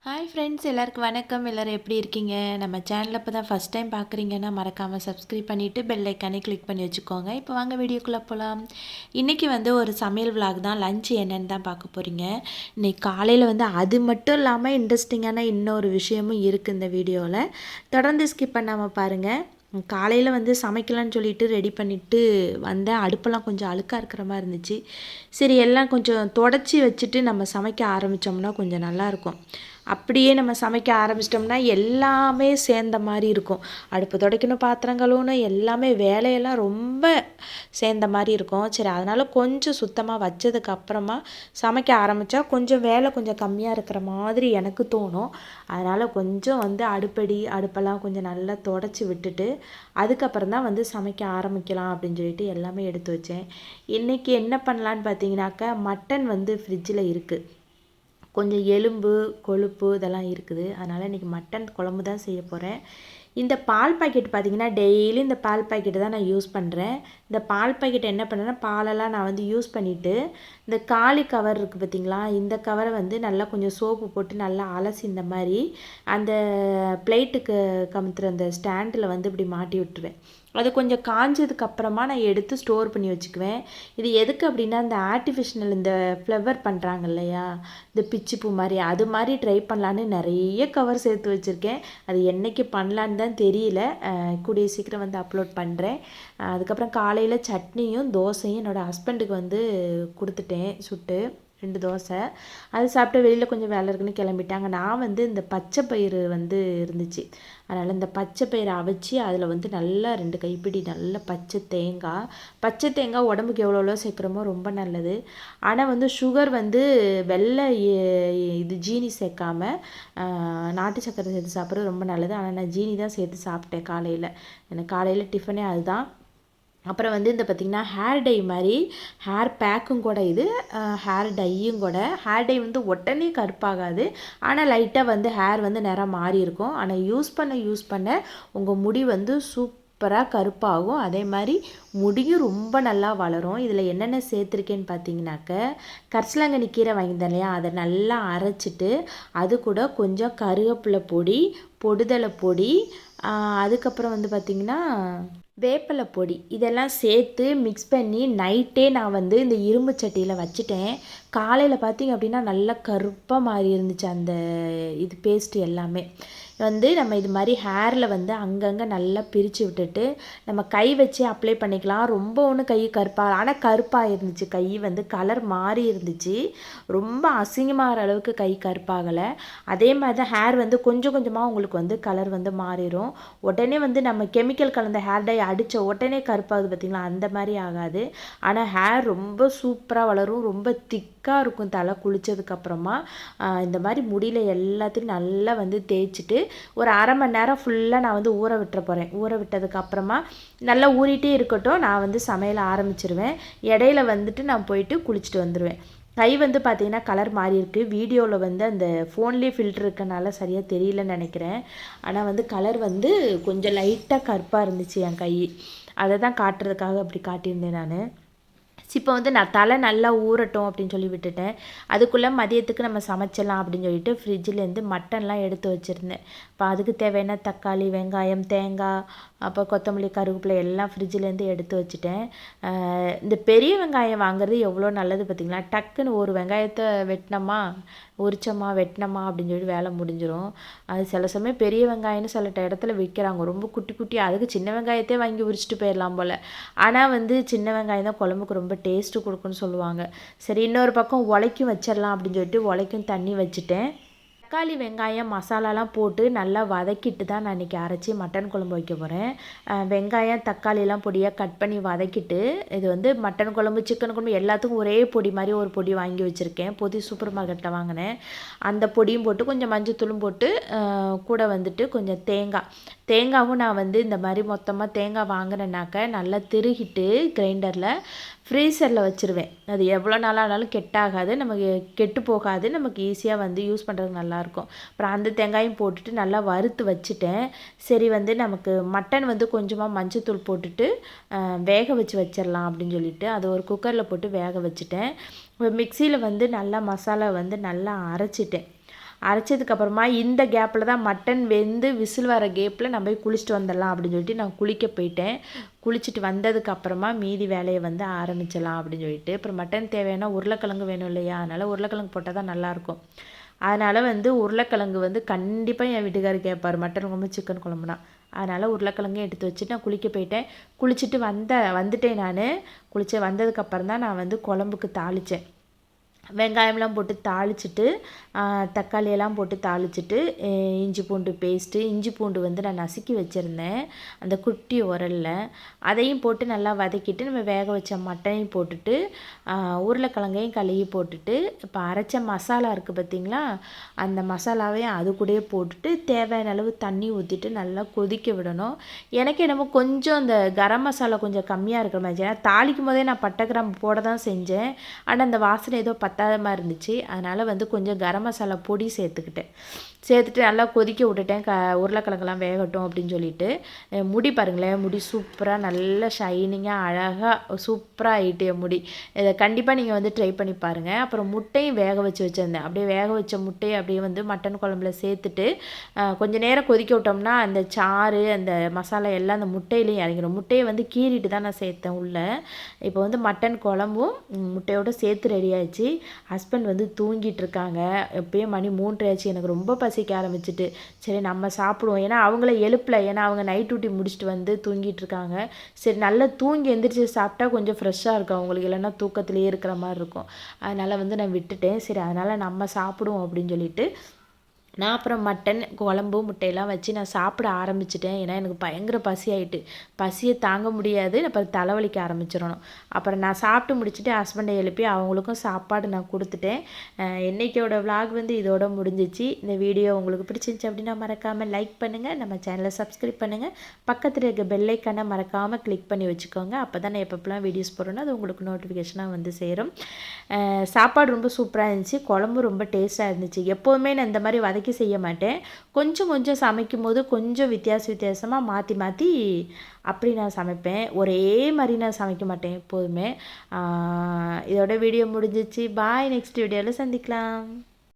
Hi friends, எல்லாருக்கும் வணக்கம். எல்லோரும் எப்படி இருக்கீங்க? நம்ம சேனலில் இப்போ தான் ஃபஸ்ட் டைம் பார்க்குறீங்கன்னா மறக்காமல் சப்ஸ்கிரைப் பண்ணிவிட்டு பெல் ஐக்கானே கிளிக் பண்ணி வச்சுக்கோங்க. இப்போ வாங்க வீடியோக்குள்ளே போகலாம். இன்றைக்கி ஒரு சமையல் விலாக் தான். லஞ்ச் என்னென்னு தான் பார்க்க போகிறீங்க. இன்றைக்கி காலையில் அது மட்டும் இல்லாமல் இன்ட்ரெஸ்டிங்கான இன்னொரு விஷயமும் இருக்குது இந்த வீடியோவில். தொடர்ந்து ஸ்கிப் பண்ணாமல் பாருங்கள். காலையில் சமைக்கலான்னு சொல்லிட்டு ரெடி பண்ணிவிட்டு வந்தேன். அடுப்பெல்லாம் கொஞ்சம் அழுக்காக இருக்கிற மாதிரி இருந்துச்சு. சரி, எல்லாம் கொஞ்சம் தொடச்சி வச்சுட்டு நம்ம சமைக்க ஆரம்பித்தோம்னா கொஞ்சம் நல்லாயிருக்கும். அப்படியே நம்ம சமைக்க ஆரம்பிச்சிட்டோம்னா எல்லாமே சேர்ந்த மாதிரி இருக்கும். அடுப்பு துடைக்கணும், பாத்திரம் கழுவணும், எல்லாமே வேலையெல்லாம் ரொம்ப சேர்ந்த மாதிரி இருக்கும். சரி, அதனால் கொஞ்சம் சுத்தமாக வச்சதுக்கப்புறமா சமைக்க ஆரம்பித்தா கொஞ்சம் வேலை கொஞ்சம் கம்மியாக இருக்கிற மாதிரி எனக்கு தோணும். அதனால் கொஞ்சம் அடுப்பெல்லாம் கொஞ்சம் நல்லா தொடச்சி விட்டுட்டு அதுக்கப்புறம் தான் சமைக்க ஆரம்பிக்கலாம் அப்படின்னு சொல்லிட்டு எல்லாமே எடுத்து வச்சேன். இன்றைக்கி என்ன பண்ணலான்னு பார்த்தீங்கன்னாக்கா, மட்டன் ஃப்ரிட்ஜில் இருக்குது. கொஞ்சம் எலும்பு கொழுப்பு இதெல்லாம் இருக்குது. அதனால் இன்றைக்கி மட்டன் குழம்பு தான் செய்ய போகிறேன். இந்த பால் பாக்கெட் பார்த்திங்கன்னா டெய்லி இந்த பால் பாக்கெட்டு தான் நான் யூஸ் பண்ணுறேன். இந்த பால் பாக்கெட் என்ன பண்ணுறேன்னா, பாலெல்லாம் நான் யூஸ் பண்ணிவிட்டு இந்த காலி கவர் இருக்குது பார்த்திங்களா, இந்த கவரை நல்லா கொஞ்சம் சோப்பு போட்டு நல்லா அலசி இந்த மாதிரி அந்த பிளேட்டுக்கு கமுத்துற அந்த ஸ்டாண்டில் இப்படி மாட்டி விட்டுருவேன். அது கொஞ்சம் காஞ்சதுக்கப்புறமா நான் எடுத்து ஸ்டோர் பண்ணி வச்சுக்குவேன். இது எதுக்கு அப்படின்னா, இந்த ஆர்டிஃபிஷியல் இந்த ஃப்ளவர் பண்ணுறாங்க இல்லையா, இந்த பிச்சிப்பூ மாதிரி, அது மாதிரி ட்ரை பண்ணலான்னு நிறைய கவர் சேர்த்து வச்சுருக்கேன். அது என்றைக்கு பண்ணலான்னு தான் தெரியல. கூடிய சீக்கிரம் அப்லோட் பண்ணுறேன். அதுக்கப்புறம் காலையில் சட்னியும் தோசையும் என்னோடய ஹஸ்பண்டுக்கு கொடுத்துட்டேன் சுட்டு 2 தோசை. அது சாப்பிட்டு வெளியில் கொஞ்சம் வேலை இருக்குன்னு கிளம்பிட்டாங்க. நான் இந்த பச்சை பயிறு இருந்துச்சு. அதனால் இந்த பச்சை பயிரை அவிச்சு அதில் நல்லா 2 கைப்பிடி நல்ல பச்சை தேங்காய் உடம்புக்கு எவ்வளோ சேர்க்குறோமோ ரொம்ப நல்லது. ஆனால் சுகர் வெள்ளை இது ஜீனி சேர்க்காமல் நாட்டு சக்கரை சேர்த்து சாப்பிட்றது ரொம்ப நல்லது. ஆனால் நான் ஜீனி தான் சேர்த்து சாப்பிட்டேன் காலையில். எனக்கு காலையில் டிஃபனே அதுதான். அப்புறம் இந்த பார்த்திங்கன்னா ஹேர் டை மாதிரி ஹேர் பேக்கும் கூட, இது ஹேர் டையும் கூட. ஹேர் டை உடனே கருப்பாகாது, ஆனால் லைட்டாக ஹேர் நிறம் மாறி இருக்கும். ஆனால் யூஸ் பண்ண உங்கள் முடி சூப்பராக கருப்பாகும். அதே மாதிரி முடியும் ரொம்ப நல்லா வளரும். இதில் என்னென்ன சேர்த்துருக்கேன்னு பார்த்தீங்கன்னாக்க, கரிசலாங்கண்ணி கீரை வாங்கியிருந்தேன் இல்லையா, அதை நல்லா அரைச்சிட்டு அது கூட கொஞ்சம் கருவேப்பிலை பொடி, பொடுதலை பொடி, அதுக்கப்புறம் பார்த்திங்கன்னா வேப்பிலை பொடி, இதெல்லாம் சேர்த்து மிக்ஸ் பண்ணி நைட்டே நான் இந்த இரும்பு சட்டியில் வச்சுட்டேன். காலையில் பார்த்திங்க அப்படின்னா நல்லா கருப்பாக மாறி இருந்துச்சு அந்த இது பேஸ்ட்டு எல்லாமே. நம்ம இது மாதிரி ஹேரில் அங்கங்கே நல்லா பிரித்து விட்டுட்டு நம்ம கை வச்சு அப்ளை பண்ணிக்கலாம். ரொம்ப ஒன்றும் கை கருப்பாக, ஆனால் கருப்பாக இருந்துச்சு. கை கலர் மாறி இருந்துச்சு. ரொம்ப அசிங்கமாகிற அளவுக்கு கை கருப்பாகலை. அதே மாதிரி தான் ஹேர் கொஞ்சம் கொஞ்சமாக உங்களுக்கு கலர் மாறிடும். உடனே நம்ம கெமிக்கல் கலந்த ஹேர் டை அடித்த உடனே கருப்பாகுது பார்த்திங்களா, அந்த மாதிரி ஆகாது. ஆனால் ஹேர் ரொம்ப சூப்பராக வளரும். ரொம்ப திக்காக இருக்கும். தலை குளித்ததுக்கப்புறமா இந்த மாதிரி முடியல எல்லாத்தையும் நல்லா தேய்ச்சிட்டு ஒரு அரை மணி நேரம் ஃபுல்லாக நான் ஊற விட்டுற போகிறேன். ஊற விட்டதுக்கப்புறமா நல்லா ஊறிட்டே இருக்கட்டும். நான் சமையல் ஆரம்பிச்சிருவேன். இடையில நான் போயிட்டு குளிச்சுட்டு வந்துடுவேன். கை பார்த்திங்கன்னா கலர் மாறி இருக்குது. வீடியோவில் அந்த ஃபோன்லேயே ஃபில்டர் இருக்கனால சரியாக தெரியலன்னு நினைக்கிறேன். ஆனால் கலர் கொஞ்சம் லைட்டாக கருப்பாக இருந்துச்சு என் கை. அதை தான் காட்டுறதுக்காக அப்படி காட்டியிருந்தேன் நான். இப்போ நான் தலை நல்லா ஊறட்டும் அப்படின்னு சொல்லி விட்டுட்டேன். அதுக்குள்ளே மதியத்துக்கு நம்ம சமைச்சிடலாம் அப்படின்னு சொல்லிட்டு ஃப்ரிட்ஜிலேருந்து மட்டன்லாம் எடுத்து வச்சுருந்தேன். இப்போ அதுக்கு தேவையான தக்காளி, வெங்காயம், தேங்காய், அப்போ கொத்தமல்லி, கருவேப்பிலை எல்லாம் ஃப்ரிட்ஜிலேருந்து எடுத்து வச்சுட்டேன். இந்த பெரிய வெங்காயம் வாங்குறது எவ்வளோ நல்லது பார்த்திங்களா. டக்குன்னு ஒரு வெங்காயத்தை உரிச்சோமா வெட்டினோமா அப்படின்னு சொல்லி வேலை முடிஞ்சிடும். அது சில சமயம் பெரிய வெங்காயம்னு சில இடத்துல விற்கிறாங்க ரொம்ப குட்டி குட்டி. அதுக்கு சின்ன வெங்காயத்தையே வாங்கி உரிச்சிட்டு போயிடலாம் போல். ஆனால் சின்ன வெங்காயம் தான் குழம்புக்கு ரொம்ப டேஸ்ட்டு கொடுக்குன்னு சொல்லுவாங்க. சரி, இன்னொரு பக்கம் உலைக்கும் வச்சிடலாம் அப்படின்னு சொல்லிட்டு உலைக்கும் தண்ணி வச்சுட்டேன். தக்காளி, வெங்காயம், மசாலாலாம் போட்டு நல்லா வதக்கிட்டு தான் நான் இன்றைக்கி அரைச்சி மட்டன் குழம்பு வைக்க போகிறேன். வெங்காயம், தக்காளிலாம் பொடியாக கட் பண்ணி வதக்கிட்டு, இது மட்டன் குழம்பு, சிக்கன் குழம்பு எல்லாத்துக்கும் ஒரே பொடி மாதிரி ஒரு பொடி வாங்கி வச்சுருக்கேன். பொதி சூப்பர் மார்க்கெட்டில் வாங்கினேன். அந்த பொடியும் போட்டு கொஞ்சம் மஞ்சத்தூளும் போட்டு கூட கொஞ்சம் தேங்காவும் நான் இந்த மாதிரி மொத்தமாக தேங்காய் வாங்கினேன்னாக்க நல்லா திருகிட்டு கிரைண்டரில் ஃப்ரீசரில் வச்சுருவேன். அது எவ்வளோ நாளானாலும் கெட்டாகாது, நமக்கு கெட்டு போகாது, நமக்கு ஈஸியாக யூஸ் பண்ணுறதுக்கு நல்லாயிருக்கும். அப்புறம் அந்த தேங்காயும் போட்டுட்டு நல்லா வறுத்து வச்சுட்டேன். சரி, நமக்கு மட்டன் கொஞ்சமாக மஞ்சத்தூள் போட்டுட்டு வேக வச்சிடலாம் அப்படின்னு சொல்லிட்டு அதை ஒரு குக்கரில் போட்டு வேக வச்சுட்டேன். மிக்சியில் நல்லா மசாலா நல்லா அரைச்சிட்டேன். அரைச்சதுக்கப்புறமா இந்த கேப்பில் தான் மட்டன் வெந்து விசில் வர கேப்பில் நம்ம போய் குளிச்சுட்டு வந்துடலாம் அப்படின்னு சொல்லிட்டு நான் குளிக்க போயிட்டேன். குளிச்சுட்டு வந்ததுக்கப்புறமா மீதி வேலையை வந்து ஆரம்பிச்சிடலாம் அப்படின்னு சொல்லிட்டு. அப்புறம் மட்டன் தேவையான உருளைக்கிழங்கு வேணும் இல்லையா, அதனால் உருளைக்கிழங்கு போட்டால் தான் நல்லாயிருக்கும். அதனால் வந்து உருளைக்கிழங்கு வந்து கண்டிப்பாக என் வீட்டுக்காரர் கேட்பார் மட்டன் குழம்பு சிக்கன் குழம்புனா. அதனால் உருளைக்கிழங்கு எடுத்து வச்சுட்டு நான் குளிக்க போயிட்டேன். குளிச்சுட்டு வந்துட்டேன். நான் குளிச்சு வந்ததுக்கப்புறம் தான் நான் வந்து குழம்புக்கு தாளித்தேன். வெங்காயம்லாம் போட்டு தாளிச்சிட்டு தக்காளியெல்லாம் போட்டு தாளிச்சிட்டு இஞ்சி பூண்டு பேஸ்ட்டு, இஞ்சி பூண்டு வந்து நான் நசுக்கி வச்சுருந்தேன் அந்த குட்டி உரலில், அதையும் போட்டு நல்லா வதக்கிட்டு நம்ம வேக வச்ச மட்டனையும் போட்டுட்டு உருளைக்கிழங்கையும் கழுவி போட்டுட்டு இப்போ அரைச்ச மசாலா இருக்குது பார்த்திங்களா, அந்த மசாலாவையும் அது கூடயே போட்டுட்டு தேவையான அளவு தண்ணி ஊற்றிட்டு நல்லா கொதிக்க விடணும். எனக்கு என்னமோ கொஞ்சம் அந்த கரம் மசாலா கொஞ்சம் கம்மியாக இருக்கிற மாதிரி, ஏன்னா தாளிக்கும் போதே நான் பட்டை கிராம்பு போட தான் செஞ்சேன். ஆனால் அந்த வாசனை ஏதோ பத்தாத மாதிரி இருந்துச்சு. அதனால் வந்து கொஞ்சம் கரம் மசாலா பொடி சேர்த்துட்டு நல்லா கொதிக்க விட்டுட்டேன். உருளைக்கிழங்கெல்லாம் வேகட்டும் அப்படின்னு சொல்லிட்டு. முடி பாருங்களேன், முடி சூப்பராக நல்லா ஷைனிங்காக அழகாக சூப்பராக ஆகிட்டு என் முடி. இதை கண்டிப்பாக நீங்கள் வந்து ட்ரை பண்ணி பாருங்கள். அப்புறம் முட்டையும் வேக வச்சுருந்தேன். அப்படியே வேக வச்ச முட்டையை அப்படியே வந்து மட்டன் குழம்புல சேர்த்துட்டு கொஞ்சம் நேரம் கொதிக்க விட்டோம்னா அந்த சாறு அந்த மசாலா எல்லாம் அந்த முட்டையிலையும் இறங்கிடும். முட்டையை வந்து கீறிட்டு தான் நான் சேர்த்தேன் உள்ளே. இப்போ வந்து மட்டன் குழம்பும் முட்டையோடு சேர்த்து ரெடி ஆயிடுச்சு. ஹஸ்பண்ட் வந்து தூங்கிட்டு இருக்காங்க. எப்பயே மணி 3 ஆச்சு. எனக்கு ரொம்ப பசிக்க ஆரம்பிச்சிட்டு சரி நம்ம சாப்பிடுவோம். ஏன்னா அவங்கள எழுப்பல, ஏன்னா அவங்க நைட் டியூட்டி முடிச்சுட்டு வந்து தூங்கிட்டு இருக்காங்க. சரி நல்லா தூங்கி எந்திரிச்சு சாப்பிட்டா கொஞ்சம் ஃப்ரெஷ்ஷாக இருக்கும் அவங்களுக்கு, இல்லைன்னா தூக்கத்திலேயே இருக்கிற மாதிரி இருக்கும். அதனால் வந்து நான் விட்டுட்டேன். சரி அதனால் நம்ம சாப்பிடுவோம் அப்படின்னு சொல்லிட்டு நான் அப்புறம் மட்டன் குழம்பு முட்டையெல்லாம் வச்சு நான் சாப்பிட ஆரம்பிச்சிட்டேன். ஏன்னா எனக்கு பயங்கர பசி ஆகிட்டு, பசியை தாங்க முடியாது, அப்புறம் தலைவலிக்க ஆரம்பிச்சிடணும். அப்புறம் நான் சாப்பிட்டு முடிச்சுட்டு ஹஸ்பண்டை எழுப்பி அவங்களுக்கும் சாப்பாடு நான் கொடுத்துட்டேன். இன்றைக்கியோட விலாக் வந்து இதோட முடிஞ்சிச்சு. இந்த வீடியோ உங்களுக்கு பிடிச்சிருந்துச்சு அப்படின்னா மறக்காமல் லைக் பண்ணுங்கள், நம்ம சேனலை சப்ஸ்கிரைப் பண்ணுங்கள், பக்கத்தில் இருக்க பெல் ஐக்கானை மறக்காமல் கிளிக் பண்ணி வச்சுக்கோங்க. அப்போ தான் நான் எப்பப்பெல்லாம் வீடியோஸ் போடுறேன்னா அது உங்களுக்கு நோட்டிஃபிகேஷனாக வந்து சேரும். சாப்பாடு ரொம்ப சூப்பராக இருந்துச்சு, குழம்பு ரொம்ப டேஸ்ட்டாக இருந்துச்சு. எப்போவுமே நான் இந்த மாதிரி செய்ய மாட்டேன். கொஞ்சம் சமைக்கும் போது கொஞ்சம் வித்தியாசமாக மாற்றி அப்படி நான் சமைப்பேன். ஒரே மாதிரி நான் சமைக்க மாட்டேன் எப்போதுமே. இதோட வீடியோ முடிஞ்சிச்சு. பாய், நெக்ஸ்ட் வீடியோவில் சந்திக்கலாம்.